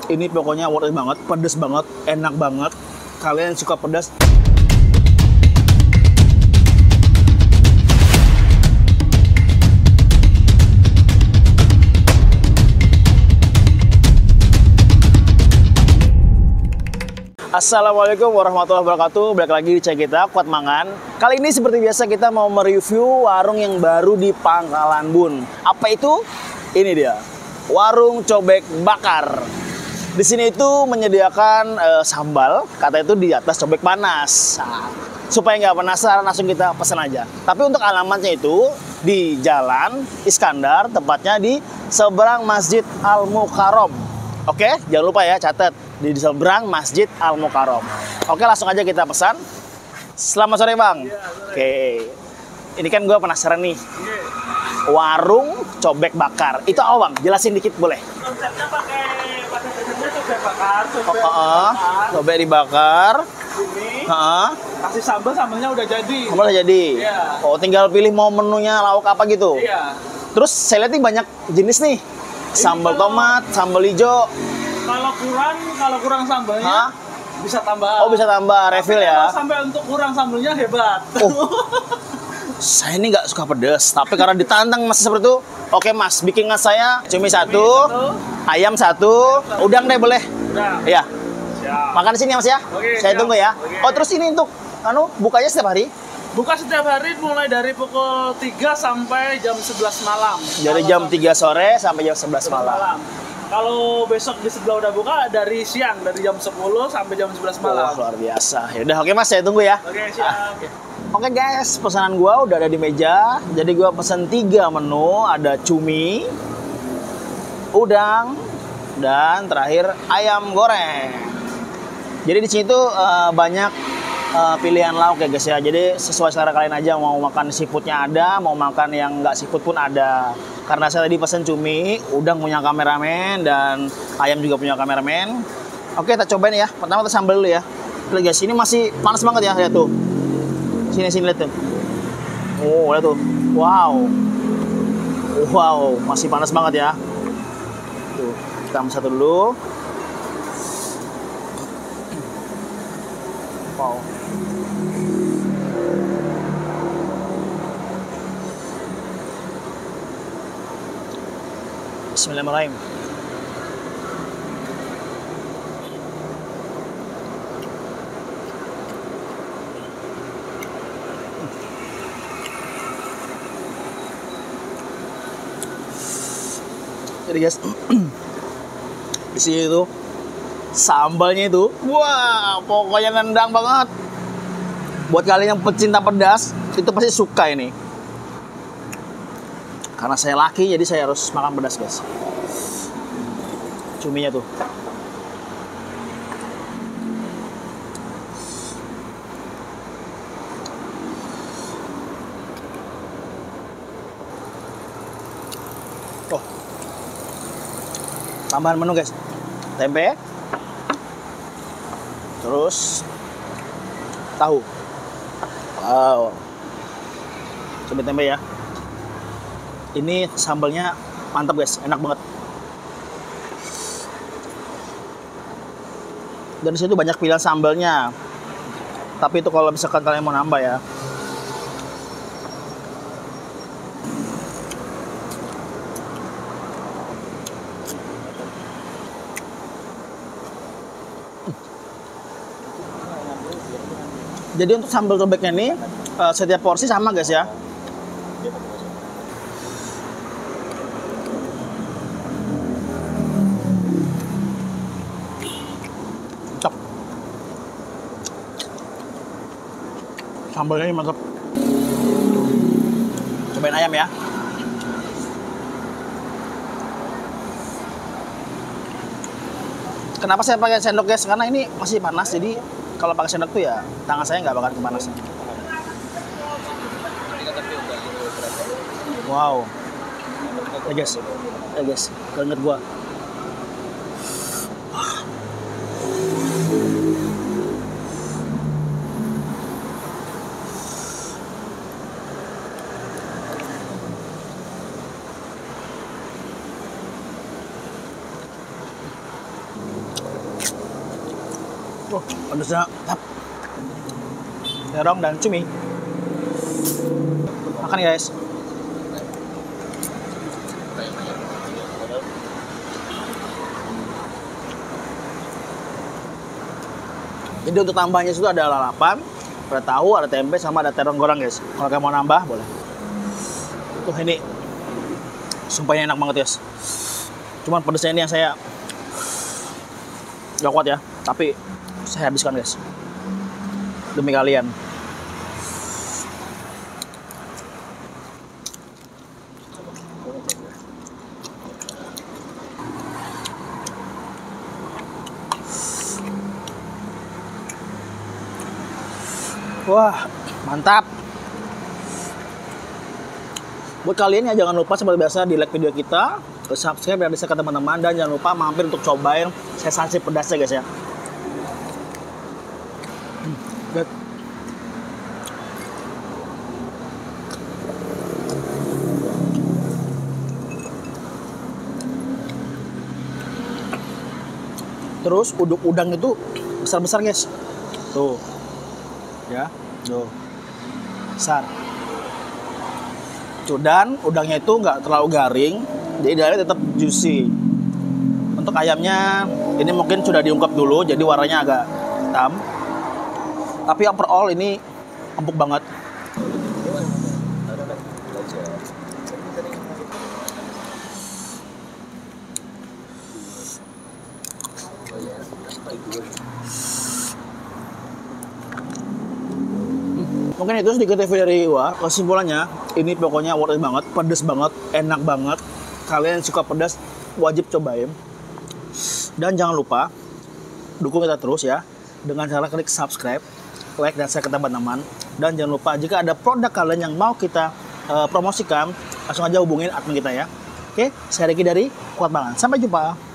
Ini pokoknya worth it banget, pedes banget, enak banget. Kalian suka pedas? Assalamualaikum warahmatullahi wabarakatuh. Balik lagi di channel kita, Kuat Mangan. Kali ini seperti biasa kita mau mereview warung yang baru di Pangkalan Bun. Apa itu? Ini dia, warung cobek bakar. Di sini itu menyediakan sambal, kata itu di atas cobek panas. Nah, supaya nggak penasaran, langsung kita pesan aja. Tapi untuk alamatnya itu di Jalan Iskandar, tepatnya di seberang Masjid Al-Mukarram. Oke, jangan lupa ya, catat di seberang Masjid Al-Mukarram. Oke, langsung aja kita pesan. Selamat sore, Bang. Ya, sore. Oke, ini kan gue penasaran nih. Warung cobek bakar. Itu apa, Bang? Jelasin dikit boleh? Konsepnya pakai dasarnya cobek bakar, Cobek dibakar. ini kasih sambalnya udah jadi. Sambal udah jadi. Iya. Oh, tinggal pilih mau menunya lauk apa gitu. Iya. Terus saya lihat nih banyak jenis nih. Sambal tomat, sambal hijau. Kalau kurang sambalnya bisa tambah. Oh, bisa tambah refill ya. Sampai untuk kurang sambalnya hebat. Oh. Saya ini nggak suka pedas, tapi karena ditantang Mas seperti itu, oke Mas, bikinkan saya cumi satu, ayam satu, udang deh boleh. Udah. Iya. Siap. Makan di sini ya Mas ya. Oke, Saya siap. tunggu ya. Oke. Oh, terus ini untuk bukanya setiap hari? Buka setiap hari mulai dari pukul 3 sampai jam 11 malam. Dari jam 3 sore sampai jam 11 malam. malam. Kalau besok di sebelah udah buka dari siang, dari jam 10 sampai jam 11 Wah, malam. luar biasa. Ya udah, oke Mas, saya tunggu ya. Oke, siap. Oke guys, pesanan gua udah ada di meja. Jadi gua pesan 3 menu, ada cumi, udang, dan terakhir ayam goreng. Jadi di sini tuh banyak pilihan lauk ya guys ya. Jadi sesuai selera kalian aja, mau makan seafoodnya ada, mau makan yang nggak seafood pun ada. Karena saya tadi pesan cumi, udang punya kameramen, dan ayam juga punya kameramen. Oke, kita cobain ya. Pertama kita sambal dulu ya. Lihat guys, ini masih panas banget ya, lihat tuh. Sini lihat tuh. Oh, lihat tuh. Wow. Wow, masih panas banget ya. Tuh, kita ambil satu dulu. Wow. Bismillahirrahmanirrahim. Jadi guys, di sini tuh sambalnya itu, wah, pokoknya nendang banget. Buat kalian yang pecinta pedas, itu pasti suka ini. Karena saya laki, jadi saya harus makan pedas guys. Cuminya tuh. Oh. Tambahan menu guys, tempe, terus tahu. Wow, coba tempe ya. Ini sambalnya mantap guys, enak banget. Dan di situ banyak pilihan sambalnya. Tapi itu kalau misalkan kalian mau nambah ya. Jadi untuk sambal cobeknya ini setiap porsi sama guys ya. Mantap. Sambalnya ini mantap. Cobain ayam ya. Kenapa saya pakai sendok guys? Karena ini masih panas, jadi kalau pakai sendok tuh ya tangan saya nggak bakal kepanasan. Wow. Ya guys, keringet gua. Pedasnya tap. Terong dan cumi. Makan guys. Jadi untuk tambahnya itu ada lalapan, ada tahu, ada tempe, sama ada terong goreng guys. Kalau kalian mau nambah boleh. Tuh ini, sumpahnya enak banget guys. Cuman pedasnya ini yang saya gak kuat ya, tapi saya habiskan guys. Demi kalian. Wah, mantap. Buat kalian ya jangan lupa seperti biasa di like video kita, subscribe dan share ke teman-teman, dan jangan lupa mampir untuk cobain sensasi pedasnya guys ya. Good. Terus udang itu besar-besar guys. Tuh. Ya, tuh. Besar. Tuh, dan udangnya itu nggak terlalu garing, jadi dalamnya tetap juicy. Untuk ayamnya ini mungkin sudah diungkep dulu, jadi warnanya agak hitam. Tapi overall ini empuk banget. Mungkin itu sedikit review dari gua. Kesimpulannya, ini pokoknya worth it banget, pedas banget, enak banget. Kalian suka pedas, wajib cobain. Dan jangan lupa dukung kita terus ya dengan cara klik subscribe, like, dan share ke teman-teman. Dan jangan lupa jika ada produk kalian yang mau kita promosikan, langsung aja hubungin admin kita ya. Oke, saya Ricky dari Kuat Banget. Sampai jumpa.